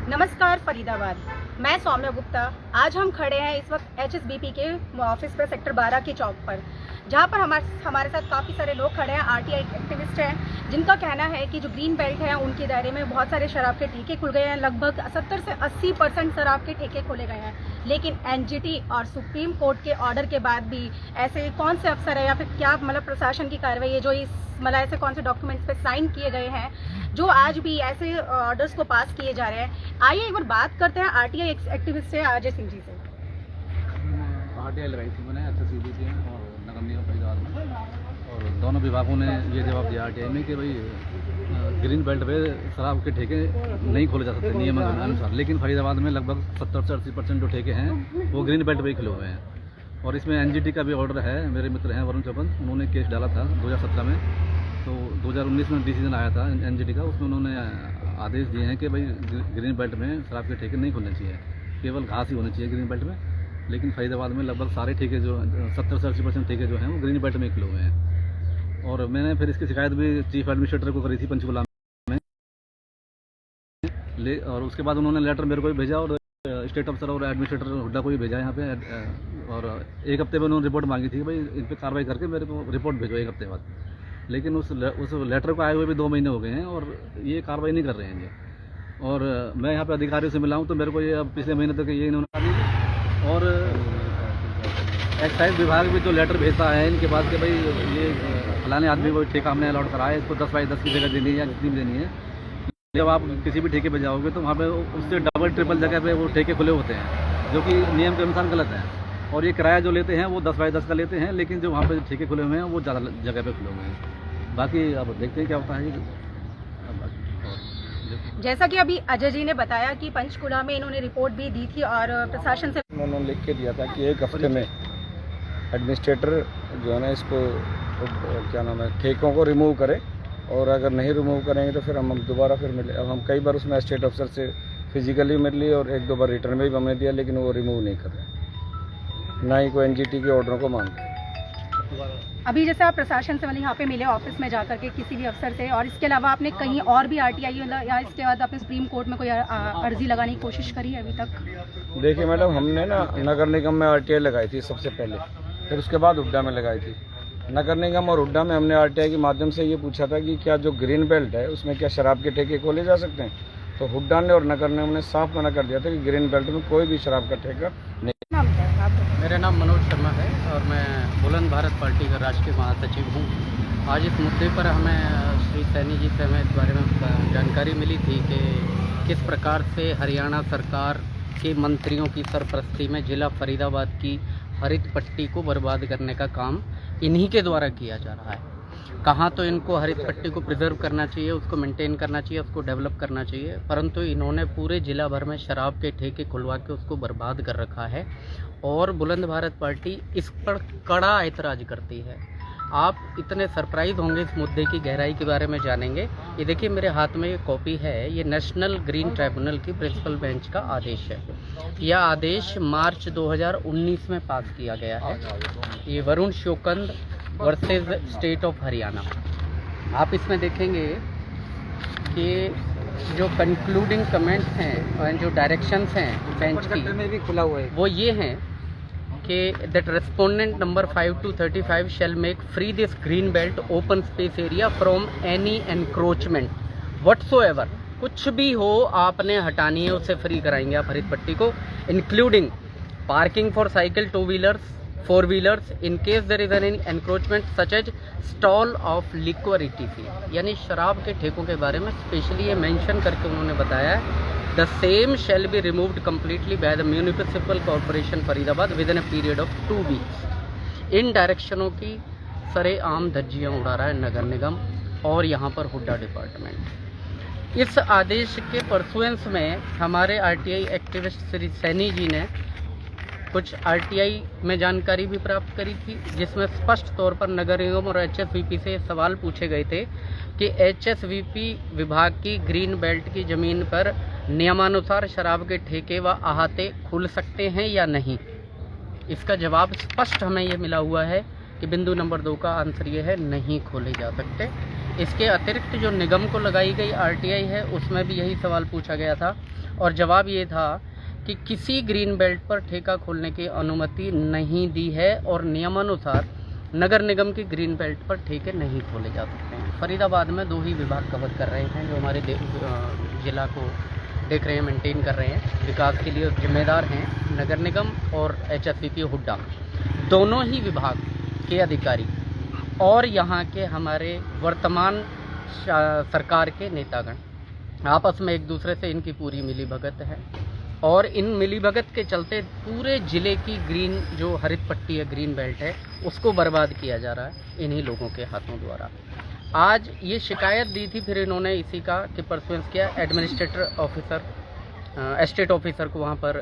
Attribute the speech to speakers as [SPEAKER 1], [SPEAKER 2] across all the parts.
[SPEAKER 1] नमस्कार फरीदाबाद, मैं सौम्या गुप्ता। आज हम खड़े हैं इस वक्त HSBP के ऑफिस पर सेक्टर 12 के चौक पर, जहां पर हमारे साथ काफ़ी सारे लोग खड़े हैं। RTI एक्टिविस्ट हैं जिनका कहना है कि जो ग्रीन बेल्ट है उनके दायरे में बहुत सारे शराब के ठेके खुल गए हैं। लगभग 70 से 80% शराब के ठेके खोले गए हैं, लेकिन NGT और सुप्रीम कोर्ट के ऑर्डर के बाद भी ऐसे कौन से अफसर है या फिर क्या प्रशासन की कार्रवाई है जो इस ऐसे कौन से डॉक्यूमेंट्स पे साइन किए गए हैं जो आज भी ऐसे ऑर्डर्स को पास किए जा रहे हैं। आइए एक बार बात करते हैं RTI एक्टिविस्ट से अजय सिंह जी से।
[SPEAKER 2] RTI लगाई थी मैंने HSBP से और नगर निगम फरीदाबाद में, और दोनों विभागों ने ये जवाब दिया RTI में कि भाई ग्रीन बेल्ट पे शराब के ठेके नहीं खोले जा सकते नियम अनुसार, लेकिन फरीदाबाद में लगभग 70 से 80% जो ठेके हैं वो ग्रीन बेल्ट पे ही खुले हुए हैं। और इसमें NGT का भी ऑर्डर है। मेरे मित्र हैं वरुण चौपन, उन्होंने केस डाला था 2017 में, तो 2019 में डिसीजन आया था NGT का। उसमें उन्होंने आदेश दिए हैं कि भाई ग्रीन बेल्ट में शराब के ठेके नहीं खुलने चाहिए, केवल घास ही होनी चाहिए ग्रीन बेल्ट में। लेकिन फरीदाबाद में लगभग सारे ठेके जो 70 से 80% ठेके जो हैं वो ग्रीन बेल्ट में खुले हुए हैं। और मैंने फिर इसकी शिकायत भी चीफ एडमिनिस्ट्रेटर को करी थी पंचकुला में, और उसके बाद उन्होंने लेटर मेरे को भी भेजा और स्टेट अफसर और एडमिनिस्ट्रेटर हुड्डा को भी भेजा यहाँ पे। और एक हफ्ते में उन्होंने रिपोर्ट मांगी थी कि भाई इन पर कार्रवाई करके मेरे को रिपोर्ट भेजो एक हफ्ते बाद। लेकिन उस लेटर को आए हुए भी 2 महीने हो गए हैं और ये कार्रवाई नहीं कर रहे हैं ये। और मैं यहाँ पे अधिकारियों से मिला हूँ तो मेरे को ये अब पिछले महीने तक ये इन्होंने दी। और एक्साइज विभाग भी जो लेटर भेजता है इनके पास कि भाई ये फलाने आदमी को ठेका हमने अलॉट करा है, इसको 10/10 की जगह देनी है या जितनी भी देनी है। जब आप किसी भी ठेके पे जाओगे तो वहाँ पे उससे डबल ट्रिपल जगह पे वो ठेके खुले होते हैं, जो कि नियम के अनुसार गलत है। और ये किराया जो लेते हैं वो 10/10 का लेते हैं, लेकिन जो वहाँ पे ठेके खुले हुए हैं वो ज़्यादा जगह पे खुले हुए हैं। बाकी अब देखते हैं क्या होता है।
[SPEAKER 1] जैसा कि अभी अजय जी ने बताया कि पंचकुला में इन्होंने रिपोर्ट भी दी थी और प्रशासन से
[SPEAKER 3] उन्होंने लिख के दिया था कि एक हफ्ते में एडमिनिस्ट्रेटर जो है ना इसको क्या नाम है ठेकों को रिमूव करे, और अगर नहीं रिमूव करेंगे तो फिर हम दोबारा फिर मिले। अब हम कई बार उसमें स्टेट अफसर से फिजिकली मिल लिए और 1-2 बार रिटर्न में भी हमने दिया, लेकिन वो रिमूव नहीं कर रहे, ना ही कोई NGT के ऑर्डरों को मानते।
[SPEAKER 1] अभी जैसे आप प्रशासन से यहाँ पे मिले ऑफिस में जाकर के किसी भी अफसर से, और इसके अलावा आपने कहीं और भी RTI या इसके बाद आपने सुप्रीम कोर्ट में कोई अर्जी लगाने की कोशिश करी है अभी तक?
[SPEAKER 3] देखिए मैडम, हमने ना नगर निगम में RTI लगाई थी सबसे पहले, फिर उसके बाद हुड्डा में लगाई थी। नगर निगम और हुड्डा में हमने RTI के माध्यम से ये पूछा था कि क्या जो ग्रीन बेल्ट है उसमें क्या शराब के ठेके खोले जा सकते हैं, तो हुड्डा ने और नगर निगम ने साफ मना कर दिया था कि ग्रीन बेल्ट में कोई भी शराब का ठेका नहीं।
[SPEAKER 4] मेरा नाम मनोज शर्मा है और मैं बुलंद भारत पार्टी का राष्ट्रीय महासचिव हूँ। आज इस मुद्दे पर हमें श्री सैनी जी से हमें इस बारे में जानकारी मिली थी कि किस प्रकार से हरियाणा सरकार के मंत्रियों की सरपरस्ती में ज़िला फरीदाबाद की हरित पट्टी को बर्बाद करने का काम इन्हीं के द्वारा किया जा रहा है। कहाँ तो इनको हरित पट्टी को प्रिजर्व करना चाहिए, उसको मेंटेन करना चाहिए, उसको डेवलप करना चाहिए, परंतु इन्होंने पूरे ज़िला भर में शराब के ठेके खुलवा के उसको बर्बाद कर रखा है। और बुलंद भारत पार्टी इस पर कड़ा ऐतराज़ करती है। आप इतने सरप्राइज होंगे इस मुद्दे की गहराई के बारे में जानेंगे। ये देखिए मेरे हाथ में ये कॉपी है, ये नेशनल ग्रीन ट्राइब्यूनल की प्रिंसिपल बेंच का आदेश है। यह आदेश मार्च 2019 में पास किया गया है। ये वरुण शोकंद वर्सेस स्टेट ऑफ हरियाणा। आप इसमें देखेंगे कि जो कंक्लूडिंग कमेंट्स हैं और जो डायरेक्शंस हैं बेंच की
[SPEAKER 3] में भी खुला हुआ है,
[SPEAKER 4] वो ये हैं कि that respondent number 5 to 35 shell make free this green belt open space area from any encroachment whatsoever. कुछ भी हो आपने हटानी है उसे फ्री कराएंगे आप हरित पट्टी को, including parking for cycle, 2 wheelers, 4 wheelers in case there is any encroachment such as stall of liquor ETC। यानी शराब के ठेकों के बारे में स्पेशली ये मेंशन करके उन्होंने बताया है the same shall be removed completely by the municipal corporation Faridabad within a period of 2 weeks. इन डायरेक्शनों की सरेआम धज्जियाँ उड़ा रहा है नगर निगम और यहाँ पर हुड्डा डिपार्टमेंट। इस आदेश के परसुएंस में हमारे RTI एक्टिविस्ट श्री सैनी जी ने कुछ RTI में जानकारी भी प्राप्त करी थी, जिसमें स्पष्ट तौर पर नगर निगम और HSBP से सवाल पूछे गए थे कि HSBP विभाग की ग्रीन बेल्ट की ज़मीन पर नियमानुसार शराब के ठेके व अहाते खुल सकते हैं या नहीं। इसका जवाब स्पष्ट हमें ये मिला हुआ है कि बिंदु नंबर 2 का आंसर ये है, नहीं खोले जा सकते। इसके अतिरिक्त जो निगम को लगाई गई RTI है उसमें भी यही सवाल पूछा गया था और जवाब ये था कि किसी ग्रीन बेल्ट पर ठेका खोलने की अनुमति नहीं दी है और नियमानुसार नगर निगम की ग्रीन बेल्ट पर ठेके नहीं खोले जा सकते हैं। फरीदाबाद में 2 ही विभाग कवर कर रहे हैं जो हमारे जिला को देख रहे हैं, मेंटेन कर रहे हैं, विकास के लिए जिम्मेदार हैं नगर निगम और HSBP हुड्डा। दोनों ही विभाग के अधिकारी और यहाँ के हमारे वर्तमान सरकार के नेतागण आपस में एक दूसरे से इनकी पूरी मिलीभगत है और इन मिलीभगत के चलते पूरे ज़िले की ग्रीन जो हरित पट्टी है, ग्रीन बेल्ट है, उसको बर्बाद किया जा रहा है इन्हीं लोगों के हाथों द्वारा। आज ये शिकायत दी थी, फिर इन्होंने इसी का कि परसुएंस किया एडमिनिस्ट्रेटर ऑफिसर, एस्टेट ऑफिसर को, वहाँ पर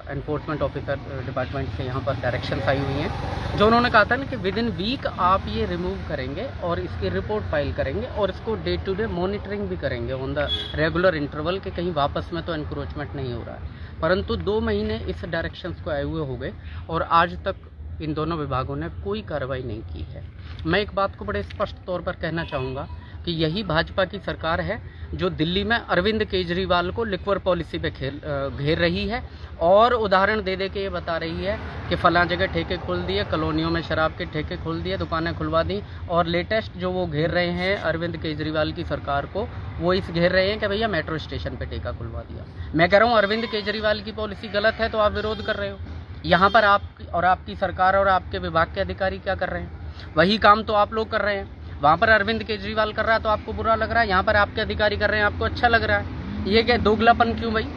[SPEAKER 4] एनफोर्समेंट ऑफिसर डिपार्टमेंट से यहाँ पर डायरेक्शंस आई हुई हैं जो उन्होंने कहा था ना कि विद इन वीक आप ये रिमूव करेंगे और इसकी रिपोर्ट फाइल करेंगे और इसको डे टू डे मॉनिटरिंग भी करेंगे ऑन द रेगुलर इंटरवल के कहीं वापस में तो एनक्रोचमेंट नहीं हो रहा है। परंतु 2 महीने इस डायरेक्शंस को आए हुए हो गए और आज तक इन दोनों विभागों ने कोई कार्रवाई नहीं की है। मैं एक बात को बड़े स्पष्ट तौर पर कहना चाहूँगा कि यही भाजपा की सरकार है जो दिल्ली में अरविंद केजरीवाल को लिक्वर पॉलिसी पे घेर रही है और उदाहरण दे दे के ये बता रही है कि फलां जगह ठेके खोल दिए, कॉलोनियों में शराब के ठेके खोल दिए, दुकानें खुलवा दी। और लेटेस्ट जो वो घेर रहे हैं अरविंद केजरीवाल की सरकार को, वो इस घेर रहे हैं कि भैया मेट्रो स्टेशन पे ठेका खुलवा दिया। मैं कह रहा हूँ अरविंद केजरीवाल की पॉलिसी गलत है तो आप विरोध कर रहे हो। यहाँ पर आप और आपकी सरकार और आपके विभाग के अधिकारी क्या कर रहे हैं? वही काम तो आप लोग कर रहे हैं। वहाँ पर अरविंद केजरीवाल कर रहा है तो आपको बुरा लग रहा है, यहाँ पर आपके अधिकारी कर रहे हैं आपको अच्छा लग रहा है। ये क्या दोगलापन क्यों भाई?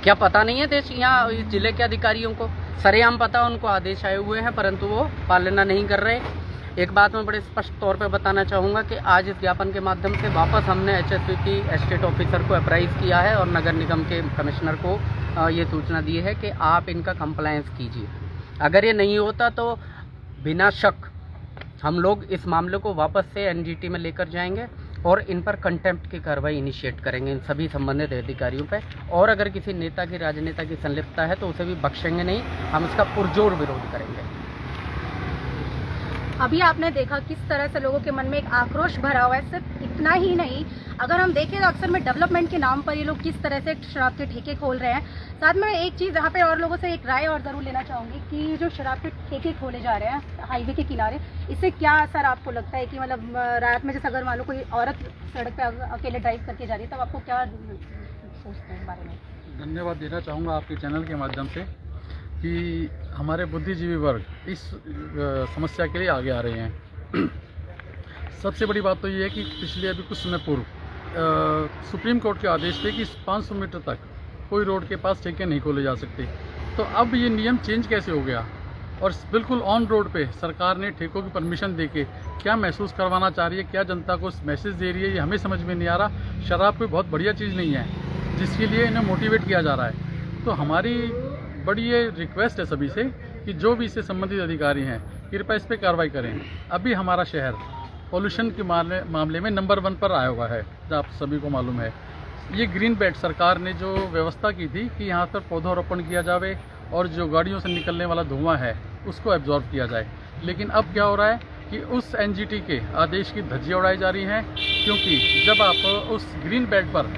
[SPEAKER 4] क्या पता नहीं है देश यहाँ इस जिले के अधिकारियों को? सरेआम पता, उनको आदेश आए हुए हैं परंतु वो पालना नहीं कर रहे। एक बात मैं बड़े स्पष्ट तौर पे बताना चाहूँगा कि आज इस ज्ञापन के माध्यम से वापस हमने HSBP एस्टेट ऑफिसर को अप्राइज किया है और नगर निगम के कमिश्नर को ये सूचना दी है कि आप इनका कंप्लायंस कीजिए। अगर ये नहीं होता तो बिना शक हम लोग इस मामले को वापस से NGT में लेकर जाएंगे और इन पर कंटेम्प्ट की कार्रवाई इनिशिएट करेंगे इन सभी संबंधित अधिकारियों पे। और अगर किसी नेता की, राजनेता की संलिप्तता है तो उसे भी बख्शेंगे नहीं, हम इसका पुरजोर विरोध करेंगे।
[SPEAKER 1] अभी आपने देखा किस तरह से लोगों के मन में एक आक्रोश भरा हुआ है। सिर्फ इतना ही नहीं, अगर हम देखें तो अक्सर में डेवलपमेंट के नाम पर ये लोग किस तरह से शराब के ठेके खोल रहे हैं। साथ में एक चीज़ यहाँ पे और लोगों से एक राय और ज़रूर लेना चाहूँगी कि जो शराब के ठेके खोले जा रहे हैं हाईवे के किनारे, इससे क्या असर आपको लगता है कि मतलब रात में जैसे अगर मान लो कोई औरत सड़क पर अकेले ड्राइव करके जा रही है तब आपको क्या सोचते हैं इस बारे में?
[SPEAKER 2] धन्यवाद देना चाहूँगा आपके चैनल के माध्यम से कि हमारे बुद्धिजीवी वर्ग इस समस्या के लिए आगे आ रहे हैं। सबसे बड़ी बात तो ये है कि पिछले अभी कुछ समय पूर्व सुप्रीम कोर्ट के आदेश थे कि 500 मीटर तक कोई रोड के पास ठेके नहीं खोले जा सकते। तो अब ये नियम चेंज कैसे हो गया और बिल्कुल ऑन रोड पे सरकार ने ठेकों की परमिशन देके क्या महसूस करवाना चाह रही है, क्या जनता को मैसेज दे रही है, ये हमें समझ में नहीं आ रहा। शराब कोई बहुत बढ़िया चीज़ नहीं है जिसके लिए इन्हें मोटिवेट किया जा रहा है। तो हमारी बड़ी ये रिक्वेस्ट है सभी से कि जो भी इससे संबंधित अधिकारी हैं कृपया इस पर कार्रवाई करें। अभी हमारा शहर पॉल्यूशन के मामले में नंबर 1 पर आया हुआ है, जो आप सभी को मालूम है। ये ग्रीन बेल्ट सरकार ने जो व्यवस्था की थी कि यहाँ पर पौधारोपण किया जाए और जो गाड़ियों से निकलने वाला धुआं है उसको एब्जॉर्ब किया जाए, लेकिन अब क्या हो रहा है कि उस NGT के आदेश की धज्जियाँ उड़ाई जा रही हैं। क्योंकि जब आप उस ग्रीन बेल्ट पर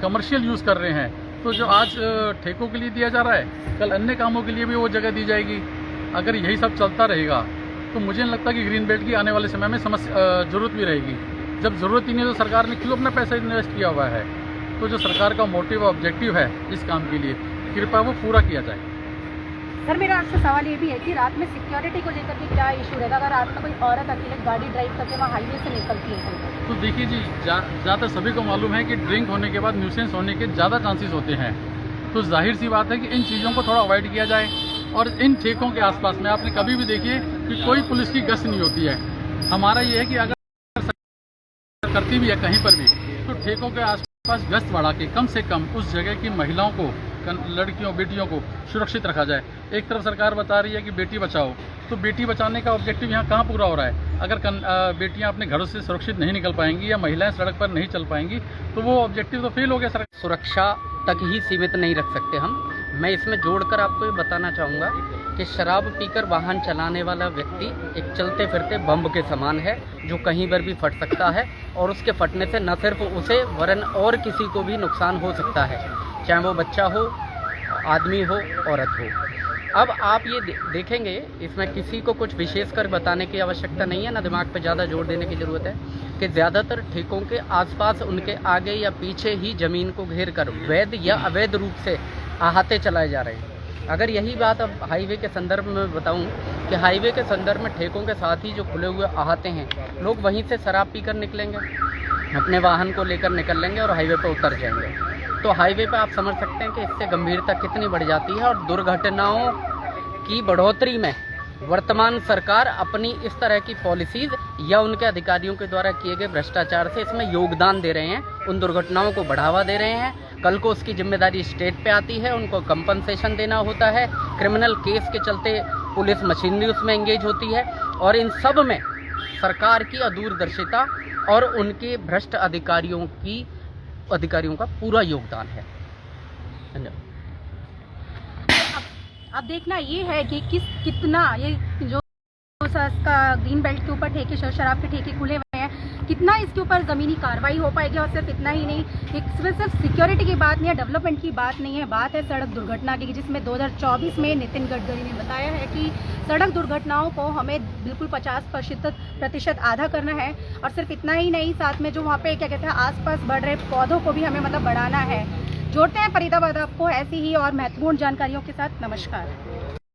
[SPEAKER 2] कमर्शियल यूज़ कर रहे हैं तो जो आज ठेकों के लिए दिया जा रहा है कल अन्य कामों के लिए भी वो जगह दी जाएगी। अगर यही सब चलता रहेगा तो मुझे नहीं लगता कि ग्रीन बेल्ट की आने वाले समय में ज़रूरत भी रहेगी। जब ज़रूरत ही नहीं तो सरकार ने क्यों अपना पैसा इन्वेस्ट किया हुआ है? तो जो सरकार का मोटिव ऑब्जेक्टिव है इस काम के लिए कृपया वो पूरा किया जाए।
[SPEAKER 1] सर मेरा आपसे सवाल ये भी है कि रात में सिक्योरिटी को लेकर के क्या इशू रहेगा अगर रात में कोई औरत अकेले गाड़ी ड्राइव करके वहाँ हाईवे से निकलती है?
[SPEAKER 2] तो देखिए जी, ज़्यादातर सभी को मालूम है कि ड्रिंक होने के बाद न्यूसेंस होने के ज़्यादा चांसेस होते हैं। तो जाहिर सी बात है कि इन चीज़ों को थोड़ा अवॉइड किया जाए। और इन ठेकों के आसपास में आपने कभी भी देखिए कि कोई पुलिस की गश्त नहीं होती है। हमारा ये है कि अगर करती भी है कहीं पर भी तो ठेकों के आसपास गश्त बढ़ा के कम से कम उस जगह की महिलाओं को, लड़कियों, बेटियों को सुरक्षित रखा जाए। एक तरफ सरकार बता रही है कि बेटी बचाओ, तो बेटी बचाने का ऑब्जेक्टिव यहाँ कहाँ पूरा हो रहा है? अगर बेटियाँ अपने घरों से सुरक्षित नहीं निकल पाएंगी या महिलाएं सड़क पर नहीं चल पाएंगी तो वो ऑब्जेक्टिव तो फेल हो गया। सर
[SPEAKER 4] सुरक्षा तक ही सीमित नहीं रख सकते हम। मैं इसमें जोड़कर आपको ये बताना चाहूँगा कि शराब पीकर वाहन चलाने वाला व्यक्ति एक चलते फिरते बम के समान है जो कहीं पर भी फट सकता है और उसके फटने से न सिर्फ उसे वरन और किसी को भी नुकसान हो सकता है। चाहे वो बच्चा हो, आदमी हो, औरत हो। अब आप ये देखेंगे, इसमें किसी को कुछ विशेष कर बताने की आवश्यकता नहीं है, ना दिमाग पे ज़्यादा जोर देने की ज़रूरत है कि ज़्यादातर ठेकों के आसपास, उनके आगे या पीछे ही ज़मीन को घेर कर वैध या अवैध रूप से अहाते चलाए जा रहे हैं। अगर यही बात अब हाईवे के संदर्भ में बताऊं कि हाईवे के संदर्भ में ठेकों के साथ ही जो खुले हुए अहाते हैं, लोग वहीं से शराब पीकर निकलेंगे, अपने वाहन को लेकर निकल लेंगे और हाईवे पर उतर जाएंगे। तो हाईवे पर आप समझ सकते हैं कि इससे गंभीरता कितनी बढ़ जाती है। और दुर्घटनाओं की बढ़ोतरी में वर्तमान सरकार अपनी इस तरह की पॉलिसीज या उनके अधिकारियों के द्वारा किए गए भ्रष्टाचार से इसमें योगदान दे रहे हैं, उन दुर्घटनाओं को बढ़ावा दे रहे हैं। कल को उसकी जिम्मेदारी स्टेट पे आती है, उनको कंपनसेशन देना होता है, क्रिमिनल केस के चलते पुलिस मशीनरी उसमें एंगेज होती है। और इन सब में सरकार की अदूरदर्शिता और उनके भ्रष्ट अधिकारियों का पूरा योगदान है। धन्यवाद।
[SPEAKER 1] अब देखना ये है कि कितना ये जो का ग्रीन बेल्ट के ऊपर ठेके, शराब के ठेके खुले हुए हैं, कितना इसके ऊपर ज़मीनी कार्रवाई हो पाएगी। और सिर्फ इतना ही नहीं, इसमें सिर्फ सिक्योरिटी की बात नहीं है, डेवलपमेंट की बात नहीं है, बात है सड़क दुर्घटना की, जिसमें 2024 में नितिन गडकरी ने बताया है कि सड़क दुर्घटनाओं को हमें बिल्कुल 50% आधा करना है। और सिर्फ इतना ही नहीं, साथ में जो वहाँ पे क्या कहते हैं आसपास बढ़ रहे पौधों को भी हमें मतलब बढ़ाना है। जोड़ते हैं फरीदाबाद आपको ऐसी ही और महत्वपूर्ण जानकारियों के साथ। नमस्कार।